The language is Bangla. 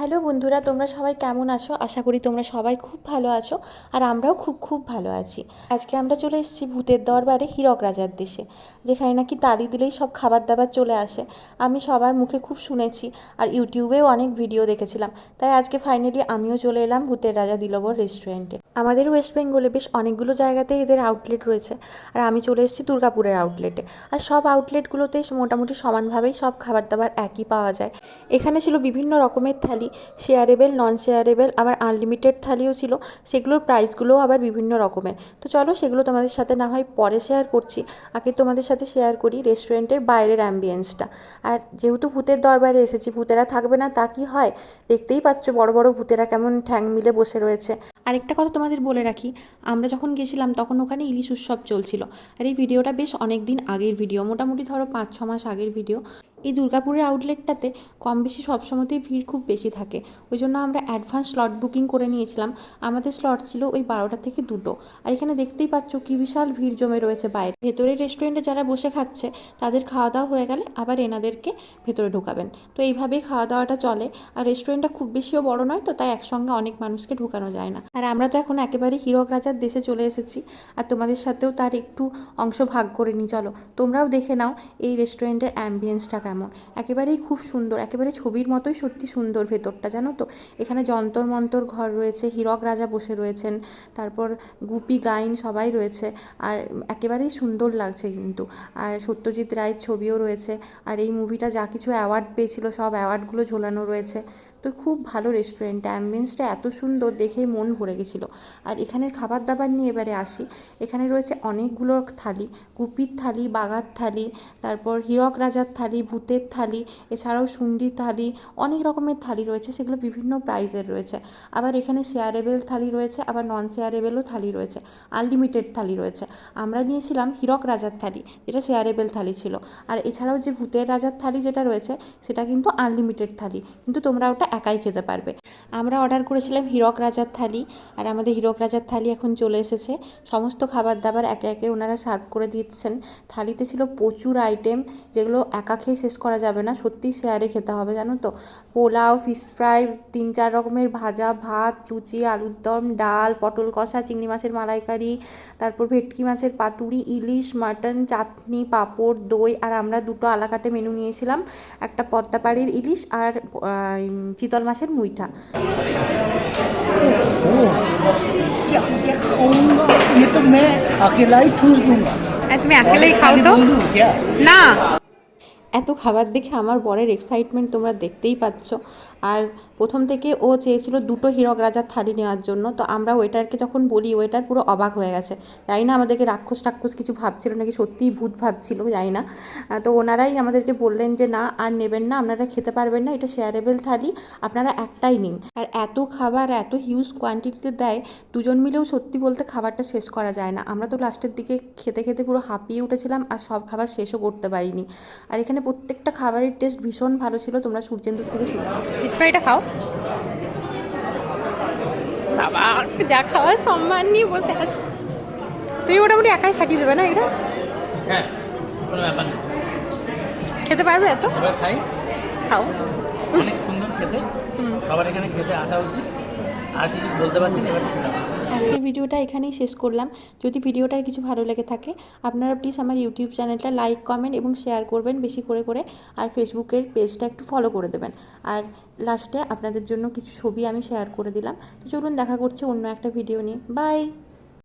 হ্যালো বন্ধুরা, তোমরা সবাই কেমন আছো? আশা করি তোমরা সবাই খুব ভালো আছো। আর আমরাও খুব ভালো আছি। আজকে আমরা চলে এসেছি ভূতের দরবারে হীরক রাজার দেশে, যেখানে নাকি তালি দিলেই সব খাবার দাবার চলে আসে। আমি সবার মুখে খুব শুনেছি, আর ইউটিউবেও অনেক ভিডিও দেখেছিলাম। তাই আজকে ফাইনালি আমিও চলে এলাম ভূতের রাজা দিলবর রেস্টুরেন্টে। আমাদের ওয়েস্ট বেঙ্গলে বেশ অনেকগুলো জায়গাতেই এদের আউটলেট রয়েছে, আর আমি চলে এসেছি দুর্গাপুরের আউটলেটে। আর সব আউটলেটগুলোতে মোটামুটি সমানভাবেই সব খাবার দাবার একই পাওয়া যায়। এখানে ছিল বিভিন্ন রকমের থালি, শেয়ারেবেল, নন শেয়ারেবেল, আবার আনলিমিটেড থালিও ছিল। সেগুলোর প্রাইসগুলোও আবার বিভিন্ন রকমের। তো চলো সেগুলো তোমাদের সাথে না হয় পরে শেয়ার করছি, আগে তোমাদের সাথে শেয়ার করি রেস্টুরেন্টের বাইরের অ্যাম্বিয়েন্সটা। আর যেহেতু ভূতের দরবারে এসেছি, ভূতেরা থাকবে না তা কি হয়? দেখতেই পাচ্ছ বড় বড় ভূতেরা কেমন ঠ্যাং মিলে বসে রয়েছে। আরেকটা কথা তোমাদের বলে রাখি, আমরা যখন গেছিলাম তখন ওখানে ইলিশ উৎসব চলছিল। আর এই ভিডিওটা বেশ অনেক দিন আগের ভিডিও, মোটামুটি ধরো 5-6 মাস আগের ভিডিও। এই দুর্গাপুরের আউটলেটটাতে কম বেশি সবসময়তেই ভিড় খুব বেশি থাকে। ওই জন্য আমরা অ্যাডভান্স স্লট বুকিং করে নিয়েছিলাম। আমাদের স্লট ছিল ওই 12টা থেকে 2টো। আর এখানে দেখতেই পাচ্ছ কি বিশাল ভিড় জমে রয়েছে বাইরে। ভেতরে রেস্টুরেন্টে যারা বসে খাচ্ছে তাদের খাওয়া দাওয়া হয়ে গেলে আবার এনাদেরকে ভেতরে ঢোকাবেন। তো এইভাবেই খাওয়া দাওয়াটা চলে। আর রেস্টুরেন্টটা খুব বেশিও বড় নয়, তো তাই একসঙ্গে অনেক মানুষকে ঢোকানো যায় না। আর আমরা তো এখন একেবারে হীরক রাজার দেশে চলে এসেছি, আর তোমাদের সাথেও তার একটু অংশ ভাগ করে নিই। চলো তোমরাও দেখে নাও এই রেস্টুরেন্টের অ্যাম্বিয়েন্সটা কেমন। একেবারেই খুব সুন্দর, একেবারে ছবির মতোই সত্যি সুন্দর ভেতরটা, জানো তো। এখানে যন্তর মন্তর ঘর রয়েছে, হীরক রাজা বসে রয়েছেন, তারপর গুপি গাইন সবাই রয়েছে। আর একেবারেই সুন্দর লাগছে কিন্তু। আর সত্যজিৎ রায়ের ছবিও রয়েছে। আর এই মুভিটা যা কিছু অ্যাওয়ার্ড পেয়েছিল সব অ্যাওয়ার্ডগুলো ঝোলানো রয়েছে। তো খুব ভালো রেস্টুরেন্ট, অ্যাম্বিয়েন্সটা এত সুন্দর দেখেই মন ভরে গেছিলো। আর এখানের খাবার দাবার নিয়ে এবারে আসি। এখানে রয়েছে অনেকগুলো থালি, গুপির থালি, বাঘার থালি, তারপর হীরক রাজার থালি, ভূতের থালি, এছাড়াও শুন্ডি থালি, অনেক রকমের থালি রয়েছে। সেগুলো বিভিন্ন প্রাইজের রয়েছে। আবার এখানে শেয়ারেবেল থালি রয়েছে, আবার নন শেয়ারেবেলও থালি রয়েছে, আনলিমিটেড থালি রয়েছে। আমরা নিয়েছিলাম হীরক রাজার থালি, যেটা শেয়ারেবেল থালি ছিল। আর এছাড়াও যে ভূতের রাজার থালি যেটা রয়েছে সেটা কিন্তু আনলিমিটেড থালি, কিন্তু তোমরা ওটা একাই খেতে পারবে। আমরা অর্ডার করেছিলাম হীরক রাজার থালি, আর আমাদের হীরক রাজার থালি এখন চলে এসেছে। সমস্ত খাবার দাবার একে একে ওনারা সার্ভ করে দিচ্ছেন। থালিতে ছিল প্রচুর আইটেম, যেগুলো একা খেয়ে শেষ করা যাবে না, সত্যিই শেয়ারে খেতে হবে, জানো তো। পোলাও, ফিশ ফ্রাই, 3-4 রকমের ভাজা, ভাত, লুচি, আলুর দম, ডাল, পটল কষা, চিংড়ি মাছের মালাইকারি, তারপর ভেটকি মাছের পাতুরি, ইলিশ, মাটন, চাটনি, পাঁপড়, দই। আর আমরা 2টো আলাকাটে মেনু নিয়েছিলাম, একটা পদ্মাপাড়ির ইলিশ আর চিতল মাছের মুইঠা। क्या क्या खाऊंगा, ये तो मैं अकेला ही ठूस दूंगा। তুমি একেলাই খাও তো बोल दूं क्या? না। এত খাবার দেখে আমার বরের এক্সাইটমেন্ট তোমরা দেখতেই পাচ্ছ। আর প্রথম থেকে ও চেয়েছিল 2টো হীরক রাজার থালি নেওয়ার জন্য। তো আমরা ওয়েটারকে যখন বলি, ওয়েটার পুরো অবাক হয়ে গেছে। জানি না আমাদেরকে রাক্ষস টাক্ষস কিছু ভাবছিল নাকি সত্যিই ভূত ভাবছিল, জানি না। তো ওনারাই আমাদেরকে বললেন যে না, আর নেবেন না, আপনারা খেতে পারবেন না, এটা শেয়ারেবেল থালি, আপনারা একটাই নিন। আর এত খাবার এত হিউজ কোয়ান্টিটিতে দেয়, দুজন মিলেও সত্যি বলতে খাবারটা শেষ করা যায় না। আমরা তো লাস্টের দিকে খেতে খেতে পুরো হাঁপিয়ে উঠেছিলাম, আর সব খাবার শেষও করতে পারিনি। আর এখানে প্রত্যেকটা খাবারের টেস্ট ভীষণ ভালো ছিল। তোমরা সূর্যেন্দুর থেকে শুরু স্প্রাইটটা খাও। বাবা যা খাওয়ার সম্মান নিয়ে বসে আছে। তুমি মোটামুটি একাই ছাটিয়ে দেবে না এটা? হ্যাঁ, কোনো ব্যাপার না। খেতে পারবে এত? এবার খাই। খাও। অনেক সুন্দর খেতে, সবার এখানে খেতে আসা উচিত। আর কিছু বলতে পারছি না, এবার খেলাম। আজকের ভিডিওটা এখানেই শেষ করলাম। যদি ভিডিওটার কিছু ভালো লেগে থাকে, আপনারা প্লিজ আমার ইউটিউব চ্যানেলটা লাইক, কমেন্ট এবং শেয়ার করবেন বেশি করে করে। আর ফেসবুকের পেজটা একটু ফলো করে দেবেন। আর লাস্টে আপনাদের জন্য কিছু ছবি আমি শেয়ার করে দিলাম। তো চলুন দেখা করছি অন্য একটা ভিডিও নিয়ে। বাই।